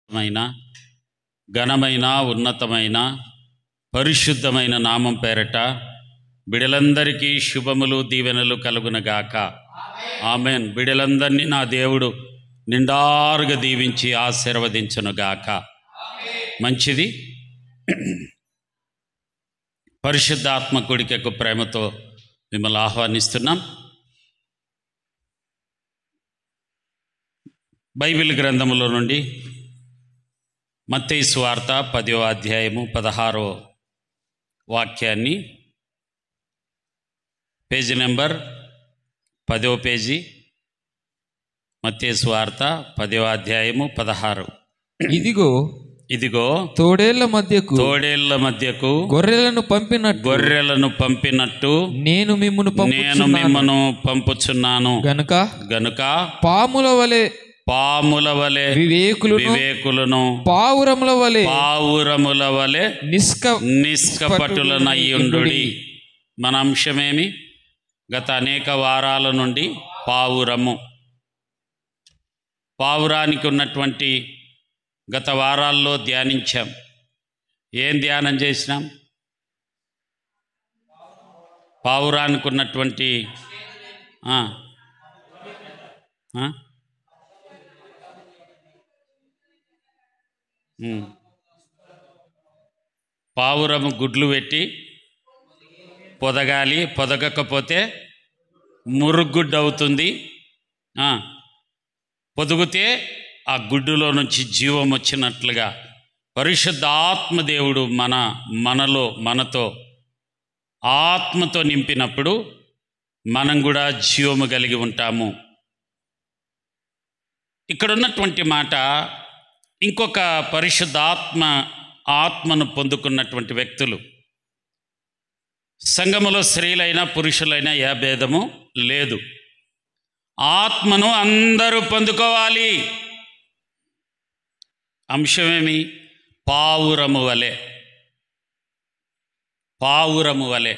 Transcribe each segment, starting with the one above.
మైన ఘనమైన ఉన్నతమైన పరిశుద్ధమైన నామం పేరట బిడలందరికీ శుభములు దీవెనలు కలుగునగాక. ఆమెన్. బిడలందరినీ నా దేవుడు నిండారుగా దీవించి ఆశీర్వదించునుగాక. మంచిది. పరిశుద్ధాత్మ కూడికకు ప్రేమతో మిమ్మల్ని ఆహ్వానిస్తున్నాం. బైబిల్ గ్రంథములో నుండి మత్తయి సువార్త 10వ అధ్యాయము 16వ వాక్యాన్ని, పేజీ నెంబర్ 10వ పేజీ, మత్తయి సువార్త 10వ అధ్యాయము 16. ఇదిగో తోడేళ్ల మధ్యకు గొర్రెలను పంపినట్టు నేను మిమ్మును పంపుచున్నాను గనుక పాముల వలె వివేకులను పావురముల వలె నిష్కపటులనయ్యుండుడి. మన అంశమేమి? గత అనేక వారాల నుండి పావురానికి ఉన్నటువంటి గత వారాల్లో ధ్యానించాం. ఏం ధ్యానం చేసినాం? పావురానికి ఉన్నటువంటి పావురము గుడ్లు పెట్టి పొదగకపోతే మురుగుగుడ్డు అవుతుంది. పొదుగుతే ఆ గుడ్డులో నుంచి జీవం వచ్చినట్లుగా పరిశుద్ధ ఆత్మదేవుడు మనతో ఆత్మతో నింపినప్పుడు మనం కూడా జీవము కలిగి ఉంటాము. ఇక్కడ ఉన్నటువంటి మాట, ఇంకొక పరిశుద్ధ ఆత్మను పొందుకున్నటువంటి వ్యక్తులు, సంఘములో స్త్రీలైనా పురుషులైనా ఏ భేదము లేదు. ఆత్మను అందరూ పొందుకోవాలి. అంశమేమి? పావురము వలె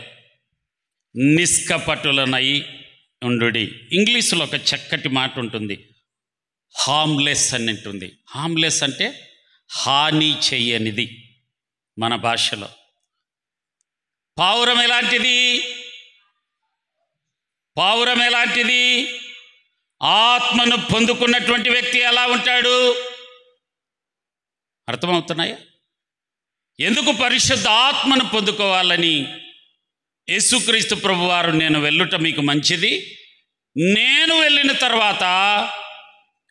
నిష్కపటులనై ఉండుడి. ఇంగ్లీష్లో ఒక చక్కటి మాట ఉంటుంది, హార్మ్లెస్ అని ఉంటుంది. హార్మ్లెస్ అంటే హాని చెయ్యనిది. మన భాషలో పావురం ఎలాంటిది? ఆత్మను పొందుకున్నటువంటి వ్యక్తి ఎలా ఉంటాడు? అర్థమవుతున్నాయా? ఎందుకు పరిశుద్ధ ఆత్మను పొందుకోవాలని? యేసుక్రీస్తు ప్రభువారు, నేను వెళ్ళుట మీకు మంచిది, నేను వెళ్ళిన తర్వాత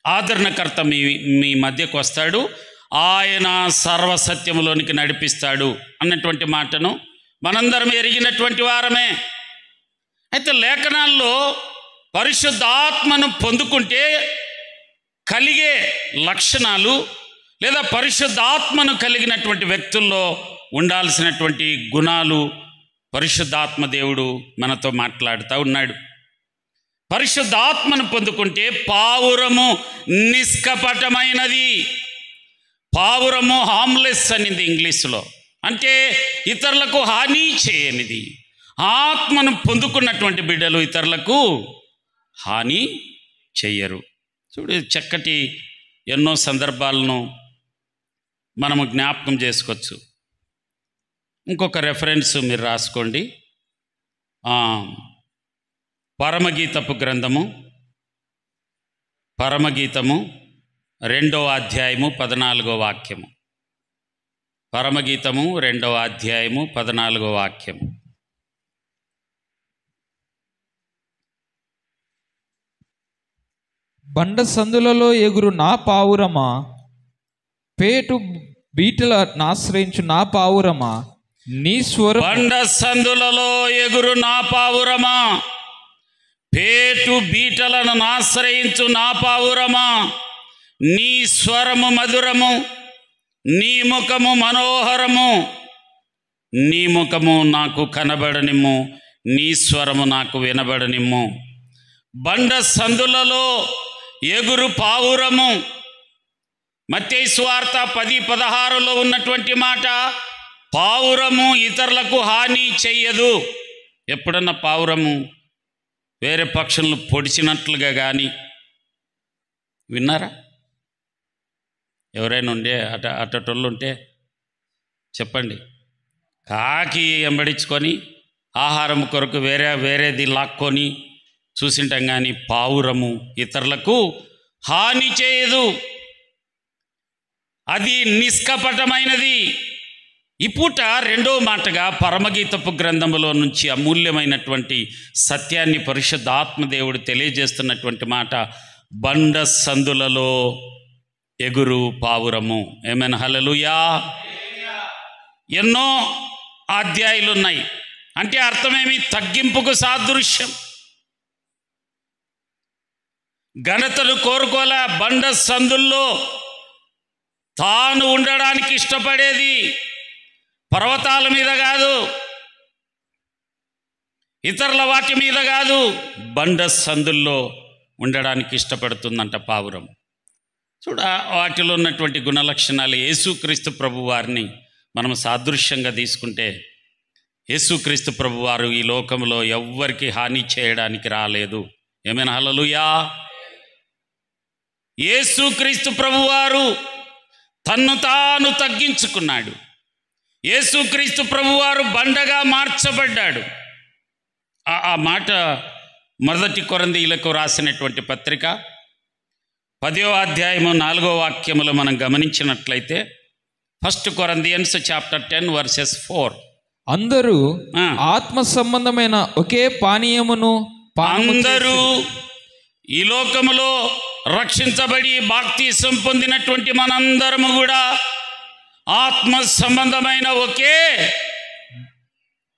ఆదరణకర్త మీ మధ్యకు వస్తాడు, ఆయన సర్వసత్యములోనికి నడిపిస్తాడు అన్నటువంటి మాటను మనందరం ఎరిగినటువంటి వారమే. అయితే లేఖనాల్లో పరిశుద్ధ ఆత్మను పొందుకుంటే కలిగే లక్షణాలు, లేదా పరిశుద్ధాత్మను కలిగినటువంటి వ్యక్తుల్లో ఉండాల్సినటువంటి గుణాలు పరిశుద్ధాత్మ దేవుడు మనతో మాట్లాడుతూ ఉన్నాడు. పరిశుద్ధాత్మను పొందుకుంటే పావురము నిష్కపటమైనది. పావురము హార్మ్లెస్ అనింది ఇంగ్లీష్లో, అంటే ఇతరులకు హాని చేయనిది. ఆత్మను పొందుకున్నటువంటి బిడ్డలు ఇతరులకు హాని చెయ్యరు. చూడు, చక్కటి ఎన్నో సందర్భాలను మనము జ్ఞాపకం చేసుకోవచ్చు. ఇంకొక రెఫరెన్స్ మీరు రాసుకోండి. పరమగీతపు గ్రంథము, పరమగీతము 2వ అధ్యాయము 14వ వాక్యము. పరమగీతము 2వ అధ్యాయము 14వ వాక్యము. బండ సందులలో ఎగురు నా పావురమా, పేటు బీటల నాశ్రయించు నా పావురమా, నీ స్వరం. బండ సందులలో ఎగురు నా పావురమా, పేటు బీటలను ఆశ్రయించు నా పావురమా, నీ స్వరము మధురము, నీ ముఖము మనోహరము. నీ ముఖము నాకు కనబడనిమ్ము, నీ స్వరము నాకు వినబడనిమ్ము. బండ సందులలో ఎగురు పావురము. మత్తయి సువార్త 10:16లో ఉన్నటువంటి మాట, పావురము ఇతరులకు హాని చెయ్యదు. ఎప్పుడన్నా పావురము వేరే పక్షులను పొడిచినట్లుగా కానీ విన్నారా? ఎవరైనా ఉండే అటోళ్ళు ఉంటే చెప్పండి. కాకి ఎంబడించుకొని ఆహారం కొరకు వేరేది లాక్కొని చూసింటాం, కానీ పావురము ఇతరులకు హాని చేయదు, అది నిష్కపటమైనది. ఈ పూట రెండో మాటగా పరమగీతపు గ్రంథములో నుంచి అమూల్యమైనటువంటి సత్యాన్ని పరిశుద్ధాత్మదేవుడు తెలియజేస్తున్నటువంటి మాట, బండ సందులలో ఎగురు పావురము. ఏమైనా హల్లెలూయా. ఎన్నో అధ్యాయులు ఉన్నాయి అంటే అర్థమేమి? తగ్గింపుకు సాదృశ్యం. ఘనతను కోరుకోలే, బండ సందుల్లో తాను ఉండడానికి ఇష్టపడేది. పర్వతాల మీద కాదు, ఇతరుల వాటి మీద కాదు, బండ సందుల్లో ఉండడానికి ఇష్టపడుతుందంట పావురం. చూడ వాటిలో ఉన్నటువంటి గుణలక్షణాలు. యేసుక్రీస్తు ప్రభు వారిని మనం సాదృశ్యంగా తీసుకుంటే, యేసుక్రీస్తు ప్రభు వారు ఈ లోకంలో ఎవ్వరికి హాని చేయడానికి రాలేదు. ఏమైనా హల్లెలూయా. యేసుక్రీస్తు ప్రభువారు తన్ను తాను తగ్గించుకున్నాడు. యేసుక్రీస్తు ప్రభువారు బండగా మార్చబడ్డాడు. ఆ మాట మొదటి కొరింథీయులకు రాసినటువంటి పత్రిక 10వ అధ్యాయము 4వ వాక్యములో మనం గమనించినట్లయితే, 1 Corinthians chapter 10 verses 4, అందరూ ఆత్మ సంబంధమైన ఒకే పానీయమును అందరూ ఈ లోకములో రక్షించబడి బాప్తిసం పొందినటువంటి మనందరము కూడా ఆత్మ సంబంధమైన ఒకే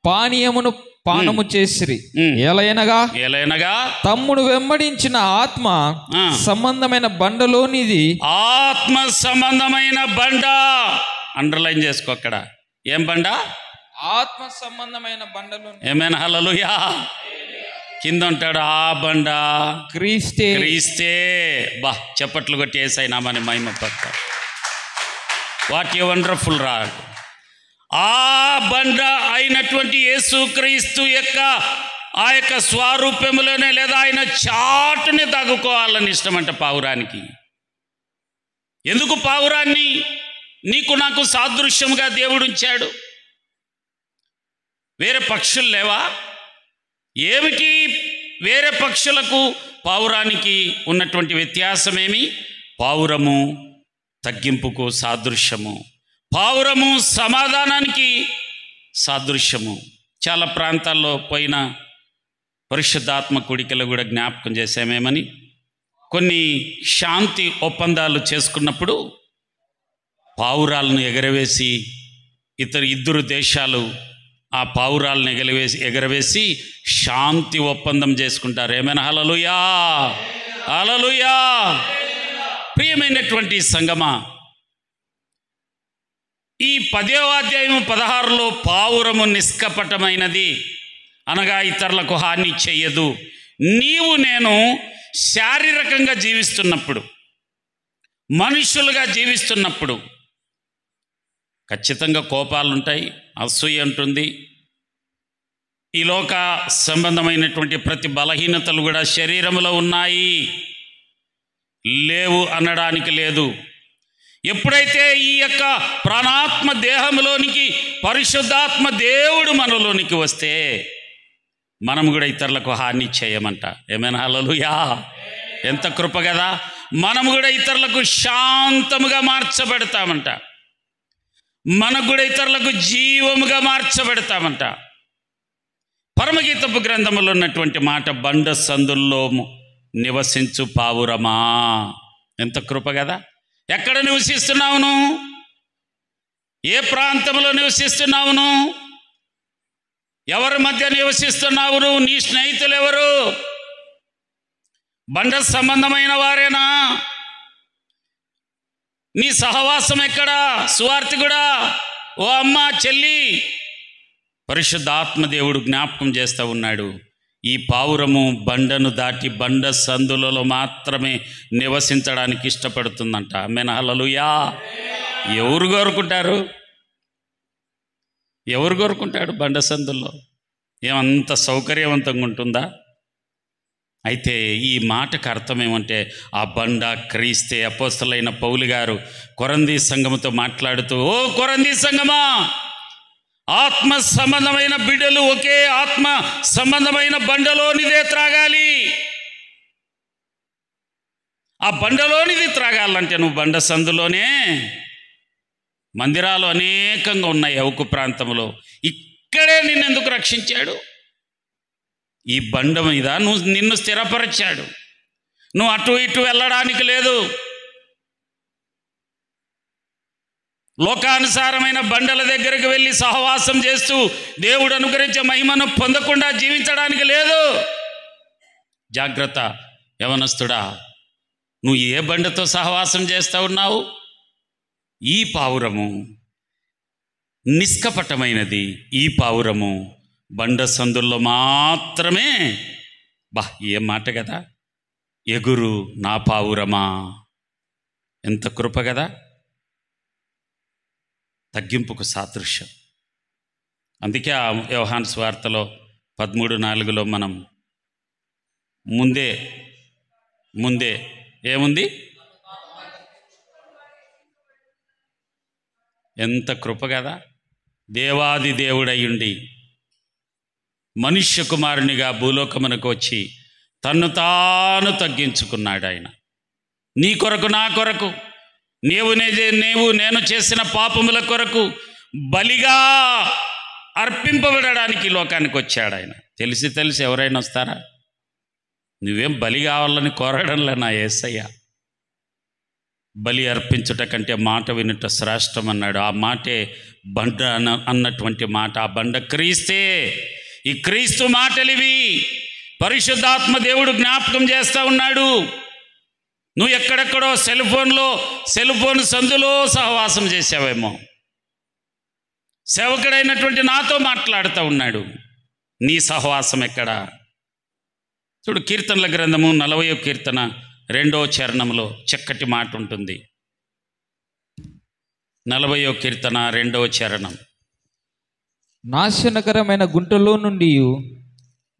పానీయమును పానము చేసిరి. ఎలయనగా తమ్ముడు వెంబడించిన ఆత్మ సంబంధమైన బండలోనిది. ఆత్మ సంబంధమైన బండ, అండర్లైన్ చేసుకో అక్కడ. ఏం బండ? ఆత్మ సంబంధమైన బండలో. ఏమైనా హల్లెలూయా. కింద ఉంటాడు ఆ బండ క్రీస్తే. బా చప్పట్లు కొట్టి యేసయ్యనామని మహిమ పడతారు. What a wonderful rod. ఆ బండ అయినటువంటి యేసుక్రీస్తు యొక్క ఆ యొక్క స్వరూపములోనే లేదా ఆయన చాటుని తగ్గుకోవాలని ఇష్టమంట పావురానికి. ఎందుకు పావురాన్ని నీకు నాకు సాదృశ్యంగా దేవుడు ఉంచాడు? వేరే పక్షులు లేవా? ఏమిటి వేరే పక్షులకు పావురానికి ఉన్నటువంటి వ్యత్యాసమేమి? పావురము తగ్గింపుకు సాదృశ్యము, పావురము సమాధానానికి సాదృశ్యము. చాలా ప్రాంతాల్లో పోయిన పరిశుద్ధాత్మ కూడికలు కూడా జ్ఞాపకం చేసామేమని, కొన్ని శాంతి ఒప్పందాలు చేసుకున్నప్పుడు పావురాలను ఎగరవేసి ఇద్దరు దేశాలు ఆ పావురాలను ఎగరవేసి శాంతి ఒప్పందం చేసుకుంటారు. ఏమైనా హల్లెలూయా, హల్లెలూయా. ప్రియమైనటువంటి సంగమా, ఈ 10వ అధ్యాయం 16లో పావురము నిష్కపటమైనది, అనగా ఇతరులకు హాని చెయ్యదు. నీవు నేను శారీరకంగా జీవిస్తున్నప్పుడు, మనుషులుగా జీవిస్తున్నప్పుడు ఖచ్చితంగా కోపాలు ఉంటాయి, అసూయ ఉంటుంది. ఈ లోక సంబంధమైనటువంటి ప్రతి బలహీనతలు కూడా శరీరంలో ఉన్నాయి, లేవు అనడానికి లేదు. ఎప్పుడైతే ఈ యొక్క ప్రాణాత్మ దేహంలోనికి పరిశుద్ధాత్మ దేవుడు మనలోనికి వస్తే మనం కూడా ఇతరులకు హాని చేయమంట. ఏమైనా హల్లెలూయా. ఎంత కృప కదా. మనం కూడా ఇతరులకు శాంతముగా మార్చబెడతామంట, మనకు కూడా ఇతరులకు జీవముగా మార్చబెడతామంట. పరమగీతపు గ్రంథములో ఉన్నటువంటి మాట, బండ సందుల్లో నివసించు పావురమా. ఎంత కృప కదా. ఎక్కడ నివసిస్తున్నావును? ఏ ప్రాంతంలో నివసిస్తున్నావును? ఎవరి మధ్య నివసిస్తున్నావును? నీ స్నేహితులు ఎవరు? బండ సంబంధమైన వారేనా? నీ సహవాసం ఎక్కడా? సువార్తికుడా, ఓ అమ్మ, చెల్లి, పరిశుద్ధాత్మదేవుడు జ్ఞాపకం చేస్తూ ఉన్నాడు. ఈ పావురము బండను దాటి బండ సందులలో మాత్రమే నివసించడానికి ఇష్టపడుతుందంట. ఆమేన్, హల్లెలూయా. ఎవరు కోరుకుంటారు? ఎవరు కోరుకుంటాడు బండ సందుల్లో? ఏమంత సౌకర్యవంతంగా ఉంటుందా? అయితే ఈ మాటకు అర్థం ఏమంటే ఆ బండ క్రీస్తే. అపోస్తలైన పౌలు గారు కొరంథీ సంఘముతో మాట్లాడుతూ, ఓ కొరంథీ సంఘమా, ఆత్మ సంబంధమైన బిడ్డలు ఒకే ఆత్మ సంబంధమైన బండలోనిదే త్రాగాలి. ఆ బండలోనిది త్రాగాలంటే నువ్వు బండ సందులోనే, మందిరాలు అనేకంగా ఉన్నాయి అవుకు ప్రాంతంలో, ఇక్కడే నిన్నెందుకు రక్షించాడు? ఈ బండ మీద నిన్ను స్థిరపరిచాడు. నువ్వు అటు ఇటు వెళ్ళడానికి లేదు. లోకానుసారమైన బండల దగ్గరికి వెళ్ళి సహవాసం చేస్తూ దేవుడు అనుగ్రహించే మహిమను పొందకుండా జీవించడానికి లేదు. జాగ్రత్త యవనస్తుడా, నువ్వు ఏ బండతో సహవాసం చేస్తూ ఉన్నావు? ఈ పావురము నిష్కపటమైనది. ఈ పావురము బండ సందుల్లో మాత్రమే. ఏం మాట కదా, ఎగురు నా పావురమా. ఎంత కృప కదా, తగ్గింపుకు సాదృశ్యం. అందుకే ఆ యోహాను సువార్తలో 13:4 మనం ముందే ఏముంది? ఎంత కృప కదా, దేవాది దేవుడయ్యుండి మనుష్య కుమారునిగా భూలోకమునకు వచ్చి తన్ను తాను తగ్గించుకున్నాడు. ఆయన నీ కొరకు, నా కొరకు, నేను చేసిన పాపముల కొరకు బలిగా అర్పింపబడడానికి లోకానికి వచ్చాడు ఆయన. తెలిసి ఎవరైనా వస్తారా? నువ్వేం బలి కావాలని కోరడంలే నా యేసయ్య. బలి అర్పించుట కంటే మాట వినుట శ్రేష్టం అన్నాడు. ఆ మాటే బండ అన్నటువంటి మాట. ఆ బండ క్రీస్తే. ఈ క్రీస్తు మాటలు ఇవి పరిశుద్ధాత్మ దేవుడు జ్ఞాపకం చేస్తూ ఉన్నాడు. నువ్వు ఎక్కడెక్కడో సెల్ ఫోన్ సందులో సహవాసం చేసావేమో. సేవకుడైనటువంటి నాతో మాట్లాడుతూ ఉన్నాడు. నీ సహవాసం ఎక్కడా? చూడు, కీర్తనల గ్రంథము 40వ కీర్తన 2వ చరణంలో చక్కటి మాట ఉంటుంది. 40వ కీర్తన 2వ చరణం. నాశనకరమైన గుంటలో నుండి,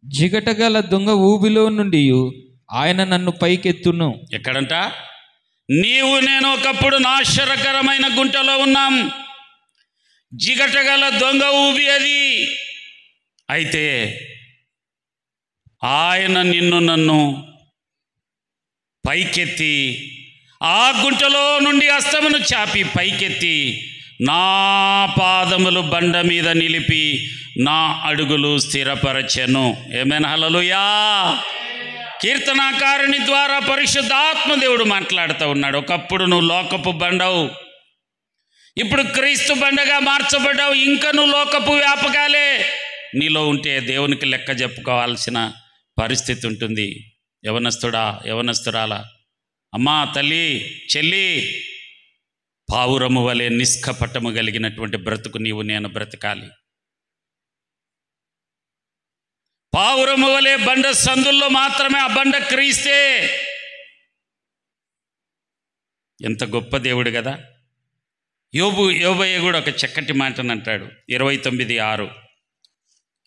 జిగటగల దొంగ ఊబిలో నుండి ఆయన నన్ను పైకెత్తును. ఎక్కడంట? నీవు నేను ఒకప్పుడు నాశనకరమైన గుంటలో ఉన్నాం. జిగటగల దొంగ ఊబి అది. అయితే ఆయన నన్ను పైకెత్తి, ఆ గుంటలో నుండి హస్తమును చాపి పైకెత్తి నా పాదములు బండ మీద నిలిపి నా అడుగులు స్థిరపరచెను. ఏమైనా హల్లెలూయా. కీర్తనాకారుని ద్వారా పరిశుద్ధాత్మ దేవుడు మాట్లాడుతూ ఉన్నాడు. ఒకప్పుడు నువ్వు లోకపు బండవు, ఇప్పుడు క్రీస్తు బండగా మార్చబడ్డావు. ఇంకా నువ్వు లోకపు వ్యాపకాలే నీలో ఉంటే దేవునికి లెక్క చెప్పుకోవాల్సిన పరిస్థితి ఉంటుంది. యవనస్తుడా, యవనస్తురాలా, అమ్మా, తల్లి, చెల్లి, పావురము వలె నిష్కపటము కలిగినటువంటి బ్రతుకు నీవు నేను బ్రతకాలి. పావురము వలె బండ సందుల్లో మాత్రమే. ఆ బండ క్రీస్తే. ఎంత గొప్ప దేవుడు కదా. యోబయ్య కూడా ఒక చక్కటి మాటను అంటాడు. 29:6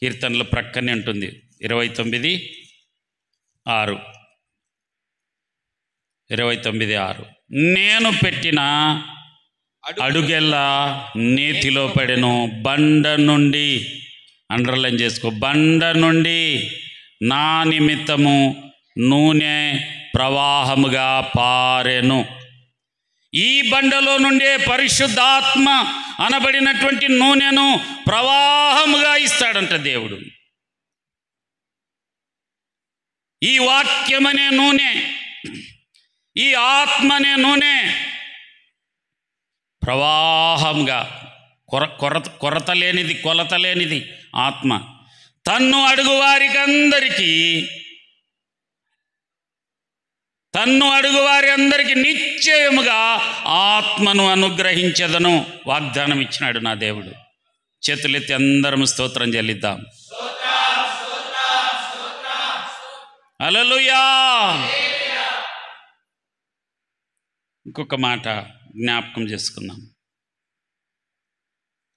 కీర్తనలు ప్రక్కనే ఉంటుంది. 29:6 నేను పెట్టిన అడుగెల్లా నేతిలో పడెను, బండ నుండి, అండర్లైన్ చేసుకో, బండ నుండి నా నిమిత్తము నూనె ప్రవాహముగా పారెను. ఈ బండలో నుండే పరిశుద్ధాత్మ అనబడినటువంటి నూనెను ప్రవాహముగా ఇస్తాడంట దేవుడు. ఈ వాక్యమనే నూనె, ఈ ఆత్మనే నూనె ప్రవాహంగా, కొరత లేనిది, కొలత లేనిది ఆత్మ తన్ను అడుగు వారి అందరికీ నిశ్చయముగా ఆత్మను అనుగ్రహించదను వాగ్దానం ఇచ్చినాడు నా దేవుడు. చేతులెత్తి అందరం స్తోత్రం చెల్లిద్దాం. హల్లెలూయా. ఇంకొక మాట జ్ఞాపకం చేసుకుందాం.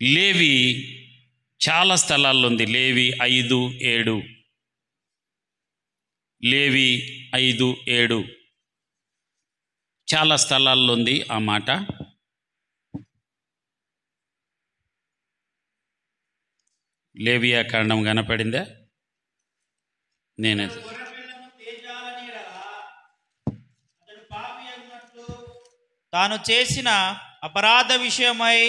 లేవి చాలా స్థలాల్లో ఉంది. లేవి 5:7 లేవి 5:7 చాలా స్థలాల్లో ఉంది ఆ మాట. లేవియా కాండం కనపడిందా? నేనే తాను చేసిన అపరాధ విషయమై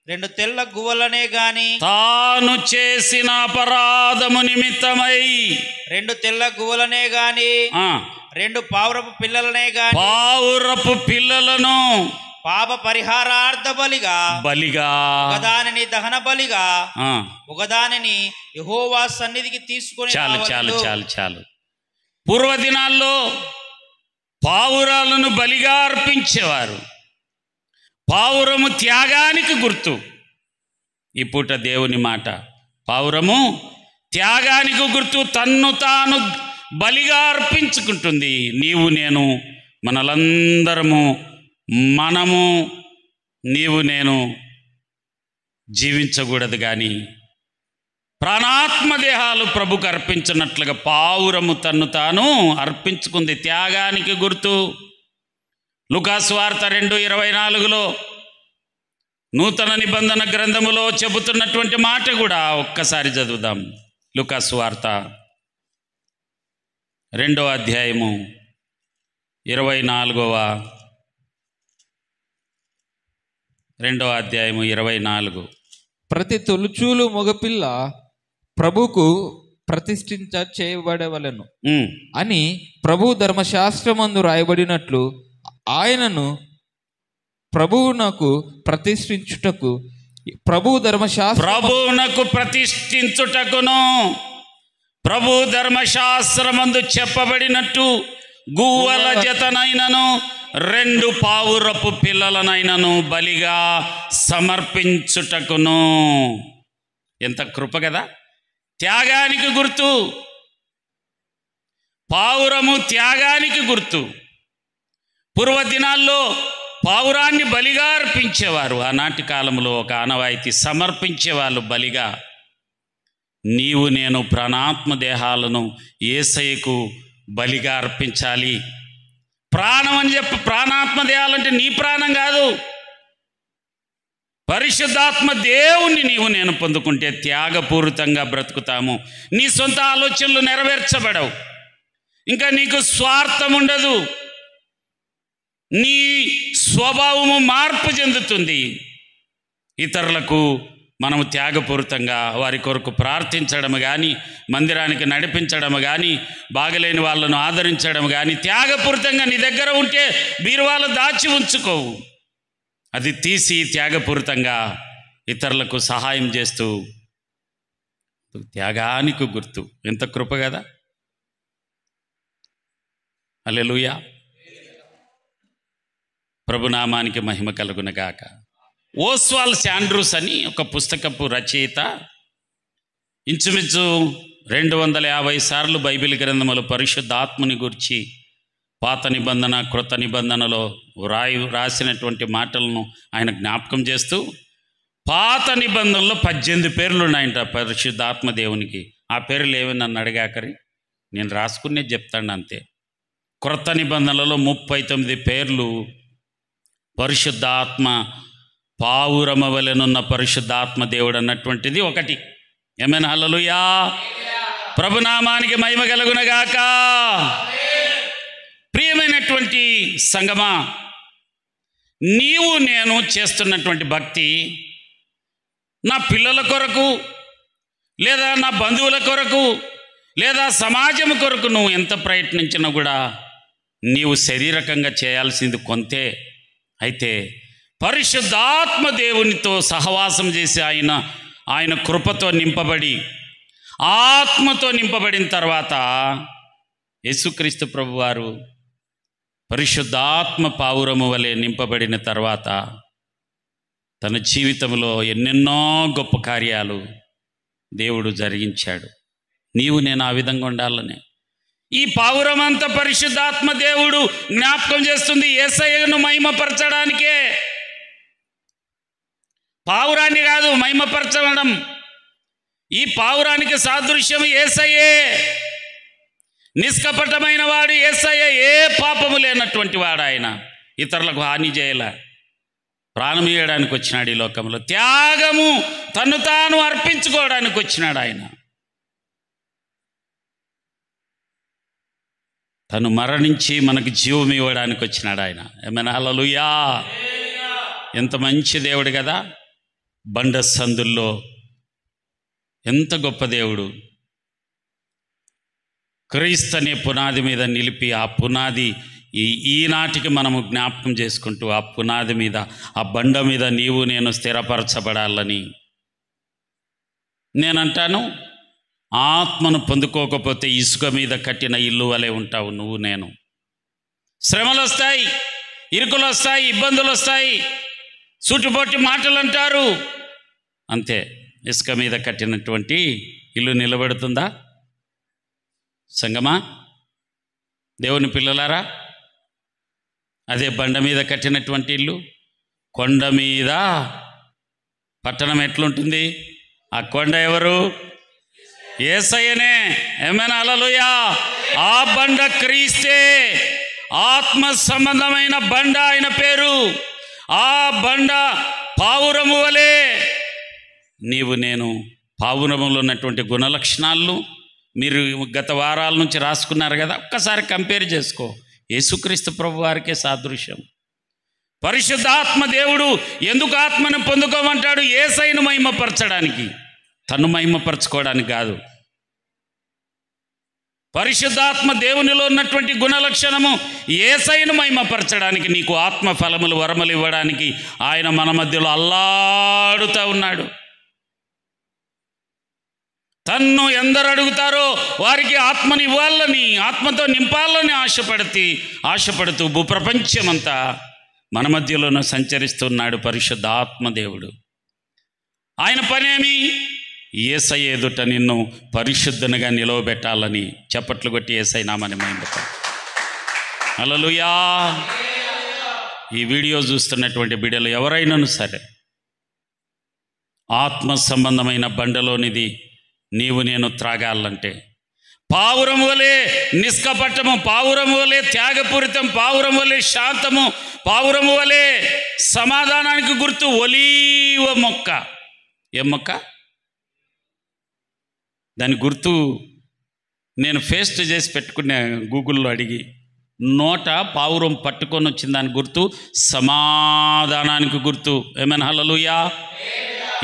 2 తెల్ల గువ్వలనే గాని తాను చేసిన అపరాధము నిమిత్తమై 2 తెల్ల గువ్వలనే గాని 2 పావురపు పిల్లలనే గాని పావురపు పిల్లలను పాప పరిహారార్థ బలిగా ఒకదానిని దహన బలిగా ఒకదానిని యెహోవా సన్నిధికి తీసుకొని చాలు. పూర్వదినాల్లో పావురాలను బలిగా అర్పించేవారు. పావురము త్యాగానికి గుర్తు. ఈ పూట దేవుని మాట, పావురము త్యాగానికి గుర్తు. తన్ను తాను బలిగా అర్పించుకుంటుంది. నీవు నేను మనము నీవు నేను జీవించకూడదు, కానీ ప్రాణాత్మ దేహాలు ప్రభుకు అర్పించినట్లుగా పావురము తన్ను తాను అర్పించుకుంది. త్యాగానికి గుర్తు. లూకాసు వార్త 2:24 నూతన నిబంధన గ్రంథములో చెబుతున్నటువంటి మాట కూడా ఒక్కసారి చదువుదాం. లూకాసు వార్త 2వ అధ్యాయము 24. ప్రతి తొలుచూలు మగపిల్ల ప్రభుకు ప్రతిష్ఠించ చేయబడవలెను అని ప్రభు ధర్మశాస్త్రమందు రాయబడినట్లు ఆయనను ప్రభువునకు ప్రతిష్ఠించుటకు ప్రభు ధర్మశాస్త్రమందు చెప్పబడినట్టు గువ్వల జతనైనను 2 పావురపు పిల్లలనైనను బలిగా సమర్పించుటకును. ఎంత కృప కదా! త్యాగానికి గుర్తు. పావురము త్యాగానికి గుర్తు. పూర్వదినాల్లో పావురాన్ని బలిగా అర్పించేవారు. ఆనాటి కాలంలో ఒక ఆనవాయితీ, సమర్పించేవాళ్ళు బలిగా. నీవు నేను ప్రాణాత్మ దేహాలను యేసయ్యకు బలిగా అర్పించాలి. ప్రాణం అని చెప్పి, ప్రాణాత్మ దేహాలంటే నీ ప్రాణం కాదు, పరిశుద్ధాత్మ దేవుణ్ణి నీవు నేను పొందుకుంటే త్యాగపూరితంగా బ్రతుకుతాము. నీ సొంత ఆలోచనలు నెరవేర్చబడవు, ఇంకా నీకు స్వార్థం ఉండదు, నీ స్వభావము మార్పు చెందుతుంది. ఇతరులకు మనము త్యాగపూరితంగా వారి కొరకు ప్రార్థించడం కానీ, మందిరానికి నడిపించడం కానీ, బాగలేని వాళ్ళను ఆదరించడం కానీ, త్యాగపూరితంగా నీ దగ్గర ఉంటే బీరువాలో దాచి ఉంచుకోవు. అది తీసి త్యాగపూరితంగా ఇతరులకు సహాయం చేస్తూ, త్యాగానికి గుర్తు. ఎంత కృప కదా! హల్లెలూయా. ప్రభునామానికి మహిమ కలుగునగాక. ఓస్వాల్ శాండ్రూస్ అని ఒక పుస్తకపు రచయిత ఇంచుమించు 250 సార్లు బైబిల్ గ్రంథములు పరిశుద్ధాత్మని గురించి పాత నిబంధన క్రొత్త నిబంధనలో రాసినటువంటి మాటలను ఆయన జ్ఞాపకం చేస్తూ, పాత నిబంధనలో 18 పేర్లు ఉన్నాయంట పరిశుద్ధాత్మ దేవునికి. ఆ పేర్లు ఏమని నన్ను అడిగాకరి, నేను రాసుకునే చెప్తాను అంతే. క్రొత్త నిబంధనలో 39 పేర్లు పరిశుద్ధాత్మ, పావురమ వలెనున్న పరిశుద్ధాత్మ దేవుడు అన్నటువంటిది ఒకటి. ఏమైనా హల్లెలూయా. ప్రభునామానికి మహిమ కలుగునగాక. ప్రియమైనటువంటి సంగమా, నీవు నేను చేస్తున్నటువంటి భక్తి నా పిల్లల కొరకు, లేదా నా బంధువుల కొరకు, లేదా సమాజం కొరకు నువ్వు ఎంత ప్రయత్నించినా కూడా నీవు శారీరకంగా చేయాల్సింది కొంతే. అయితే పరిశుద్ధాత్మ దేవునితో సహవాసం చేసి ఆయన కృపతో నింపబడి, ఆత్మతో నింపబడిన తర్వాత యేసుక్రీస్తు ప్రభువారు పరిశుద్ధాత్మ పావురము వలె నింపబడిన తర్వాత తన జీవితంలో ఎన్నెన్నో గొప్ప కార్యాలు దేవుడు జరిగించాడు. నీవు నేను ఆ విధంగా ఉండాలని ఈ పావురమంతా పరిశుద్ధాత్మ దేవుడు జ్ఞాపకం చేస్తుంది. యేసయ్యను మహిమపరచడానికే, పావురాన్ని కాదు మహిమపరచడం. ఈ పావురానికి సాదృశ్యం యేసయ్యే. నిష్కపటమైన వాడు యేసయ్య, ఏ పాపము లేనటువంటి వాడు ఆయన. ఇతరులకు హాని చేయలే, ప్రాణం ఇవ్వడానికి వచ్చినాడు ఈ లోకంలో. త్యాగము, తను తాను అర్పించుకోవడానికి వచ్చినాడు ఆయన. తను మరణించి మనకు జీవం ఇవ్వడానికి వచ్చినాడు ఆయన. ఏమైనా హల్లెలూయా! ఎంత మంచి దేవుడు కదా. బండ సందుల్లో ఎంత గొప్ప దేవుడు. క్రీస్తు అనే పునాది మీద నిలిపి, ఆ పునాది ఈనాటికి మనము జ్ఞాపకం చేసుకుంటూ, ఆ పునాది మీద, ఆ బండ మీద నీవు నేను స్థిరపరచబడాలని నేనంటాను. ఆత్మను పొందుకోకపోతే ఇసుక మీద కట్టిన ఇల్లు వలె ఉంటావు నువ్వు నేను. శ్రమలు వస్తాయి, ఇరుకులు వస్తాయి, ఇబ్బందులు వస్తాయి, చుట్టుపొట్టి మాటలు అంటారు, అంతే. ఇసుక మీద కట్టినటువంటి ఇల్లు నిలబడుతుందా? సంగమా, దేవుని పిల్లలారా, అదే బండ మీద కట్టినటువంటి ఇల్లు, కొండ మీద పట్టణం ఎట్లుంటుంది? ఆ కొండ ఎవరు? యేసయ్యనే. ఏమైనా హల్లెలూయా! ఆ బండ క్రీస్తే. ఆత్మ సంబంధమైన బండ ఆయన పేరు. ఆ బండ పావురము వలె నీవు నేను. పావురములో ఉన్నటువంటి గుణలక్షణాలను మీరు గత వారాల నుంచి రాసుకున్నారు కదా, ఒక్కసారి కంపేర్ చేసుకో. యేసుక్రీస్తు ప్రభు వారికే సాదృశ్యం. పరిశుద్ధాత్మ దేవుడు ఎందుకు ఆత్మను పొందుకోమంటాడు? యేసయ్యను మహిమపరచడానికి, తను మహిమపరచుకోవడానికి కాదు. పరిశుద్ధాత్మ దేవునిలో ఉన్నటువంటి గుణలక్షణము యేసయ్యను మహిమపరచడానికి, నీకు ఆత్మ ఫలములు, వరములు ఇవ్వడానికి ఆయన మన మధ్యలో అల్లాడుతూ ఉన్నాడు. తన్ను ఎందరు అడుగుతారో వారికి ఆత్మని ఇవ్వాలని, ఆత్మతో నింపాలని ఆశపడుతూ భూప్రపంచమంతా మన మధ్యలోనూ సంచరిస్తున్నాడు పరిశుద్ధ ఆత్మదేవుడు. ఆయన పనేమి? యేసయ్య ఎదుట నిన్ను పరిశుద్ధంగా నిలవబెట్టాలని. చప్పట్లు కొట్టి యేసయ్య నామమున మహిమపరచండి. హల్లెలూయా! ఈ వీడియో చూస్తున్నటువంటి బిడ్డలు ఎవరైనాను సరే, ఆత్మ సంబంధమైన బండలోనిది నీవు నేను త్రాగాలంటే, పావురం వలె నిష్కపటము, పావురం వలె త్యాగపూరితం, పావురం వలె శాంతము, పావురం వలె సమాధానానికి గుర్తు ఒలీవ మొక్క. ఏం మొక్క? దాని గుర్తు నేను పేస్ట్ చేసి పెట్టుకున్నా గూగుల్లో అడిగి. నోట పావురం పట్టుకొని వచ్చింది, దాని గుర్తు సమాధానానికి గుర్తు. ఏమైనా హల్లెలూయా!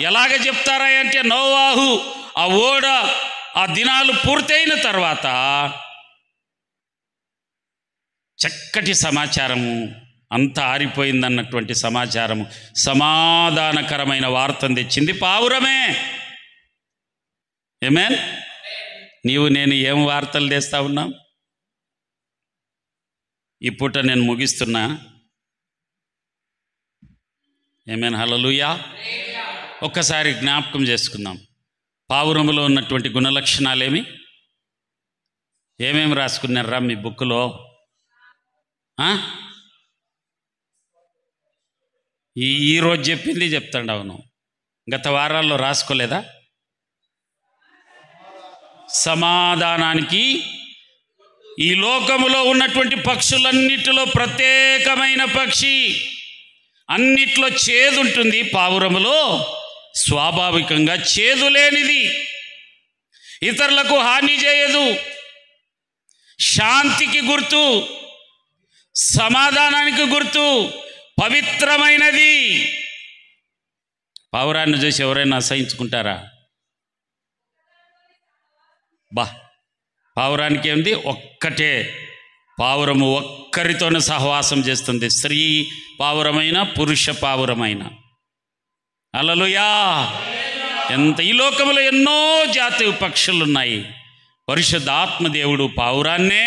ఎలాగ చెప్తారా అంటే, నోవాహు ఆ ఓడ ఆ దినాలు పూర్తయిన తర్వాత చక్కటి సమాచారము, అంతా ఆరిపోయిందన్నటువంటి సమాచారము, సమాధానకరమైన వార్తను తెచ్చింది పావురమే. ఆమేన్. నీవు నేను ఏం వార్తలు తెస్తా ఉన్నాం? ఈ పూట నేను ముగిస్తున్నా. ఆమేన్. హల్లెలూయా! ఒక్కసారి జ్ఞాపకం చేసుకుందాం. పావురములో ఉన్నటువంటి గుణలక్షణాలేమి? ఏమేమి రాసుకున్నారా మీ బుక్లో? ఈరోజు చెప్పింది చెప్తాడు. అవును, గత వారాల్లో రాసుకోలేదా? సమాధానానికి ఈ లోకములో ఉన్నటువంటి పక్షులన్నిటిలో ప్రత్యేకమైన పక్షి. అన్నిట్లో చేదు ఉంటుంది, పావురములో స్వాభావికంగా చేదు లేనిది, ఇతరులకు హాని చేయదు, శాంతికి గుర్తు, సమాధానానికి గుర్తు, పవిత్రమైనది. పావురాన్ని చూసి ఎవరైనా అసహించుకుంటారా? పావురానికి ఏంది? ఒక్కటే పావురము, ఒక్కరితోనే సహవాసం చేస్తుంది. స్త్రీ పావురమైన, పురుష పావురమైన. హల్లెలూయా! ఎంత ఈ లోకంలో ఎన్నో జాతి పక్షులు ఉన్నాయి. పరిశుద్ధాత్మదేవుడు పావురాన్నే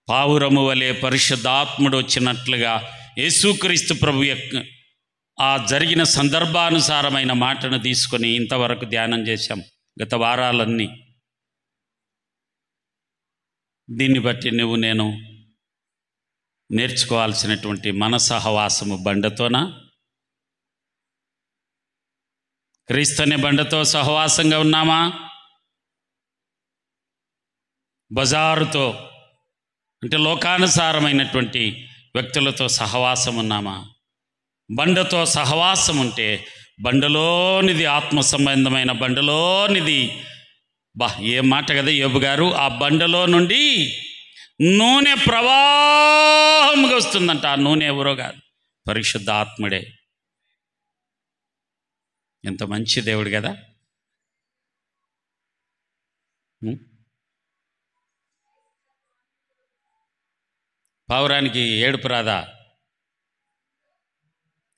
పావురము వలె పరిశుద్ధాత్ముడు వచ్చినట్లుగా యేసుక్రీస్తు ప్రభు యొక్క ఆ జరిగిన సందర్భానుసారమైన మాటను తీసుకొని ఇంతవరకు ధ్యానం చేశాం గత వారాలన్నీ. దీన్ని బట్టి నువ్వు నేను నేర్చుకోవాల్సినటువంటి మన సహవాసము బండతోనా, క్రీస్తు అనే బండతో సహవాసంగా ఉన్నామా? బజారుతో అంటే లోకానుసారమైనటువంటి వ్యక్తులతో సహవాసం ఉన్నామా? బండతో సహవాసం ఉంటే బండలోనిది ఆత్మ సంబంధమైన బండలోనిది ఏం మాట కదా యోబు గారు, ఆ బండలో నుండి నూనె ప్రవాహంగా వస్తుందంట. ఆ నూనె ఎవరో కాదు, పరిశుద్ధ ఆత్ముడే. ఎంత మంచి దేవుడు కదా. పావురానికి ఏడుపు రాదా?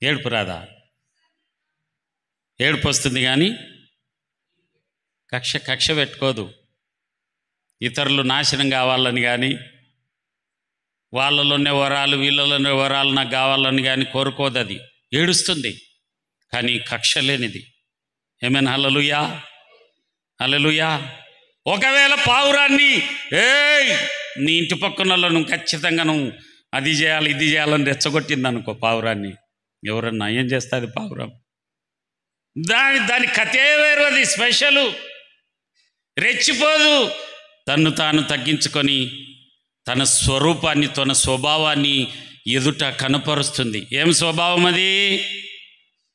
ఏడుపు రాదా? ఏడుపు వస్తుంది కానీ కక్ష పెట్టుకోదు. ఇతరులు నాశనం కావాలని కానీ, వాళ్ళలోనే వరాలు వీళ్ళలోనే వరాలు నాకు కావాలని కానీ కోరుకోదు. అది ఏడుస్తుంది కానీ కక్ష లేనిది. ఏమైనా హల్లెలూయా, హల్లెలూయా. ఒకవేళ పావురాన్ని నీ ఇంటి పక్కన నువ్వు ఖచ్చితంగా నువ్వు అది చేయాలి ఇది చేయాలని రెచ్చగొట్టింది అనుకో పావురాన్ని, ఎవరన్నా ఏం చేస్తుంది పావురం? దాని కథే వేరు, అది స్పెషలు. రెచ్చిపోదు, తన్ను తాను తగ్గించుకొని తన స్వరూపాన్ని తన స్వభావాన్ని ఎదుట కనపరుస్తుంది. ఏం స్వభావం అది?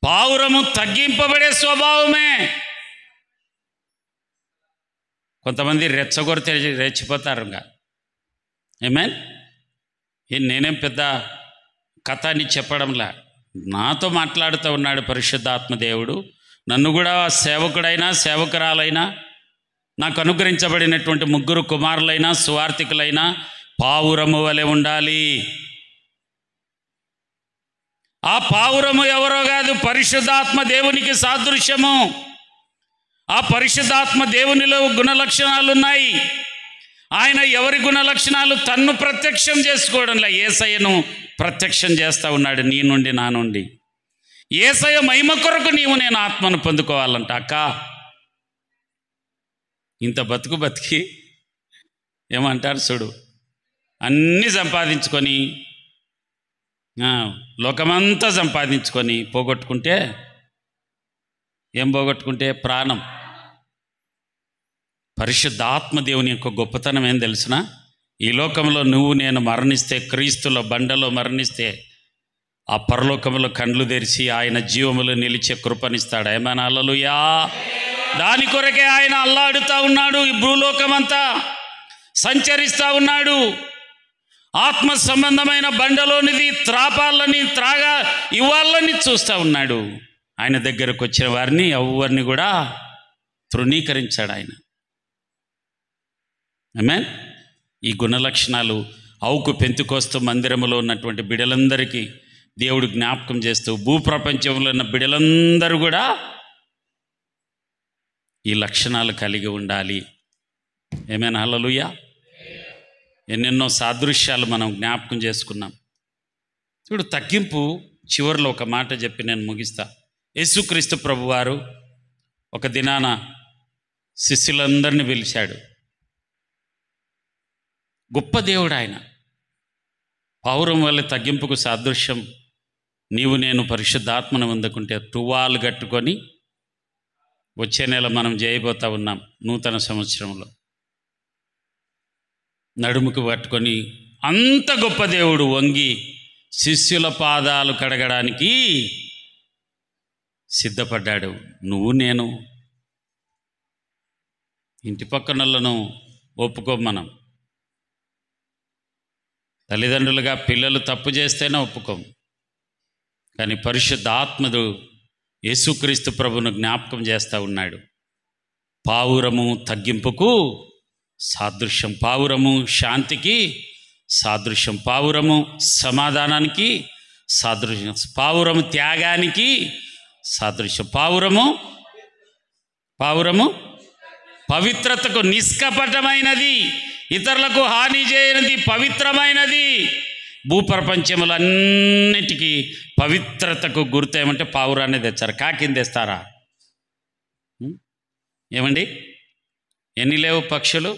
పావురము తగ్గింపబడే స్వభావమే. కొంతమంది రెచ్చగొడితే రెచ్చిపోతారు. ఏమేన్ నేనేం పెద్ద కథ అని చెప్పడంలా, నాతో మాట్లాడుతూ ఉన్నాడు పరిశుద్ధాత్మ దేవుడు. నన్ను కూడా సేవకుడైనా సేవకురాలైనా నాకు అనుగ్రహించబడినటువంటి 3 కుమారులైనా సువార్థికులైనా పావురము వలె ఉండాలి. ఆ పావురము ఎవరో కాదు, పరిశుద్ధాత్మ దేవునికి సాదృశ్యము. ఆ పరిశుద్ధాత్మ దేవునిలో గుణలక్షణాలు ఉన్నాయి. ఆయన ఎవరి గుణలక్షణాలు? తన్ను ప్రత్యక్షం చేసుకోవడంలా యేసయ్యను ప్రత్యక్షం చేస్తూ ఉన్నాడు నీ నుండి నా నుండి. యేసయ్య మహిమ కొరకు నీవు నేను ఆత్మను పొందుకోవాలంట. అక్క ఇంత బతికి ఏమంటారు చూడు, అన్నీ సంపాదించుకొని లోకమంతా సంపాదించుకొని పోగొట్టుకుంటే ఏం పోగొట్టుకుంటే? ప్రాణం. పరిశుద్ధాత్మ దేవుని యొక్క గొప్పతనం ఏం తెలిసిన? ఈ లోకంలో నువ్వు నేను మరణిస్తే, క్రీస్తులో బండలో మరణిస్తే, ఆ పరలోకంలో కండ్లు తెరిచి ఆయన జీవములు నిలిచే కృపనిస్తాడు. ఏమైనా హల్లెలూయా. దాని కొరకే ఆయన అల్లాడుతూ ఉన్నాడు, ఈ భూలోకమంతా సంచరిస్తూ ఉన్నాడు. ఆత్మ సంబంధమైన బండలోనిది త్రాపాలని ఇవ్వాలని చూస్తూ ఉన్నాడు. ఆయన దగ్గరకు వచ్చిన వారిని ఎవరిని కూడా తృణీకరించాడు ఆయన. ఆమేన్. ఈ గుణలక్షణాలు అవుకు పెంతుకోస్తూ మందిరములో ఉన్నటువంటి బిడ్డలందరికీ దేవుడు జ్ఞాపకం చేస్తూ, భూప్రపంచంలో ఉన్న బిడ్డలందరూ కూడా ఈ లక్షణాలు కలిగి ఉండాలి. ఏమైనా హల్లెలూయా. ఎన్నెన్నో సాదృశ్యాలు మనం జ్ఞాపకం చేసుకున్నాం. చూడు, తగ్గింపు చివరిలో ఒక మాట చెప్పి నేను ముగిస్తా. యేసుక్రీస్తు ప్రభువారు ఒక దినాన శిష్యులందరినీ పిలిచాడు. గొప్ప దేవుడు ఆయన. పావురం వల్ల తగ్గింపుకు సాదృశ్యం నీవు నేను పరిశుద్ధాత్మను పొందుకుంటే తువ్వాలు కట్టుకొని వచ్చే నెల మనం చేయబోతా ఉన్నాం. నూతన సంవత్సరంలో నడుముకు పట్టుకొని అంత గొప్ప దేవుడు వంగి శిష్యుల పాదాలు కడగడానికి సిద్ధపడ్డాడు. నువ్వు నేను ఇంటి పక్కనలను ఒప్పుకోం. మనం తల్లిదండ్రులుగా పిల్లలు తప్పు చేస్తేనే ఒప్పుకోం. కానీ పరిశుద్ధాత్మడు యేసుక్రీస్తు ప్రభును జ్ఞాపకం చేస్తూ ఉన్నాడు. పావురము తగ్గింపుకు సాదృశ్యం, పావురము శాంతికి సాదృశ్యం, పావురము సమాధానానికి సాదృశ్యం, పావురము త్యాగానికి సాదృశ్యం, పావురము పవిత్రతకు నిష్కపటమైనది, ఇతరులకు హాని చేయనిది, పవిత్రమైనది. భూప్రపంచములన్నిటికీ పవిత్రతకు గుర్తు ఏమంటే పావురాన్ని తెచ్చారు. కాకిని తెస్తారా? ఏమండి, ఎన్ని లేవు పక్షులు?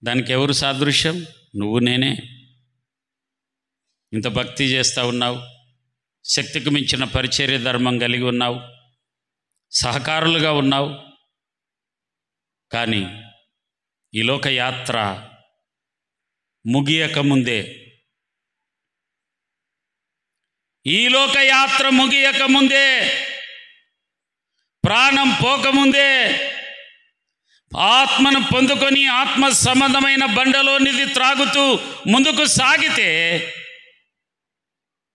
దానికి ఎవరు సాదృశ్యం? నువ్వు నేనే. ఇంత భక్తి చేస్తూ ఉన్నావు, శక్తికి మించిన పరిచర్య ధర్మం కలిగి ఉన్నావు, సహకారులుగా ఉన్నావు. కానీ ఈ లోకయాత్ర ముగియకముందే, ప్రాణం పోకముందే, ఆత్మను పొందుకొని ఆత్మ సంబంధమైన బండలోనిది త్రాగుతూ ముందుకు సాగితే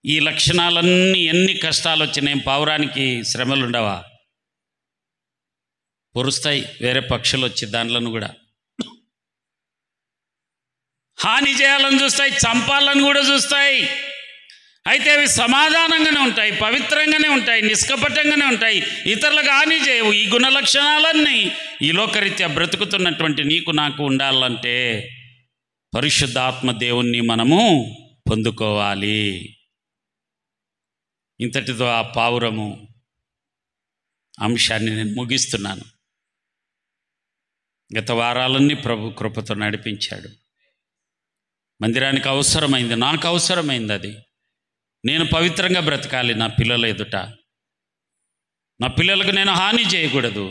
ఈ లక్షణాలన్నీ, ఎన్ని కష్టాలు వచ్చినాయి, పావురానికి శ్రమలుండవా? పొరుస్తాయి వేరే పక్షులు వచ్చి దానిలను కూడా హాని చేయాలని చూస్తాయి, చంపాలని కూడా చూస్తాయి. అయితే అవి సమాధానంగానే ఉంటాయి, పవిత్రంగానే ఉంటాయి, నిష్కపటంగానే ఉంటాయి, ఇతరులకు హాని చేయవు. ఈ గుణ లక్షణాలన్నీ ఈ లోకరీత్యా బ్రతుకుతున్నటువంటి నీకు నాకు ఉండాలంటే పరిశుద్ధాత్మ దేవుణ్ణి మనము పొందుకోవాలి. ఇంతటితో ఆ పావురము అంశాన్ని నేను ముగిస్తున్నాను. గత వారాలన్నీ ప్రభు కృపతో నడిపించాడు. మందిరానికి అవసరమైంది, నాకు అవసరమైంది. అది నేను పవిత్రంగా బ్రతకాలి. నా పిల్లల ఎదుట, నా పిల్లలకు నేను హాని చేయకూడదు.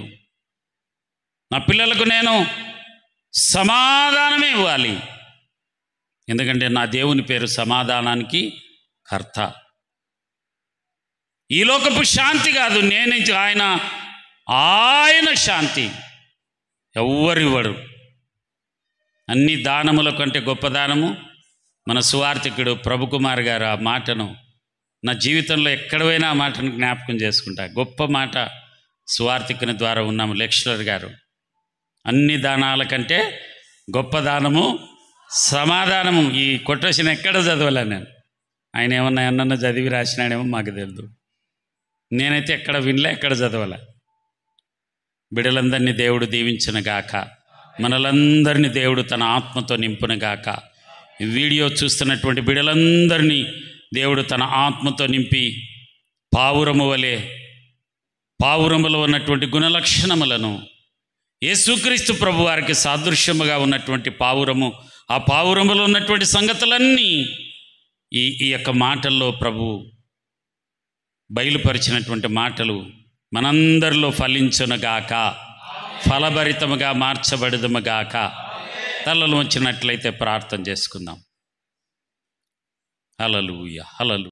నా పిల్లలకు నేను సమాధానమే ఇవ్వాలి. ఎందుకంటే నా దేవుని పేరు సమాధానానికి కర్త. ఈ లోకపు శాంతి కాదు, నేను ఆయన శాంతి ఎవ్వరివ్వడు. అన్ని దానముల కంటే గొప్ప దానము మన సువార్థికుడు ప్రభుకుమార్ గారు ఆ మాటను నా జీవితంలో ఎక్కడ పోయినా ఆ మాటను జ్ఞాపకం చేసుకుంటా. గొప్ప మాట సువార్థికుని ద్వారా ఉన్నాము. లెక్చరర్ గారు, అన్ని దానాల కంటే గొప్ప దానము సమాధానము. ఈ కొటేషన్ ఎక్కడ చదవలే నేను. ఆయన ఏమన్నా ఎన్నన్నా చదివి రాసినాడేమో మాకు తెలియదు. నేనైతే ఎక్కడ వినలే, ఎక్కడ చదవలే. బిడ్డలందరినీ దేవుడు దీవించునుగాక. మనలందరినీ దేవుడు తన ఆత్మతో నింపునుగాక. ఈ వీడియో చూస్తున్నటువంటి బిడ్డలందరినీ దేవుడు తన ఆత్మతో నింపి పావురము వలె, పావురములో ఉన్నటువంటి గుణలక్షణములను యేసుక్రీస్తు ప్రభు వారికి సాదృశ్యముగా ఉన్నటువంటి పావురము, ఆ పావురములో ఉన్నటువంటి సంగతులన్నీ ఈ యొక్క మాటల్లో ప్రభు బయలుపరిచినటువంటి మాటలు మనందరిలో ఫలించునుగాక, ఫలభరితముగా మార్చబడుదుముగాక. తలలు వచ్చినట్లయితే ప్రార్థన చేసుకుందాం. హల్లెలూయా, హల్లెలూయా.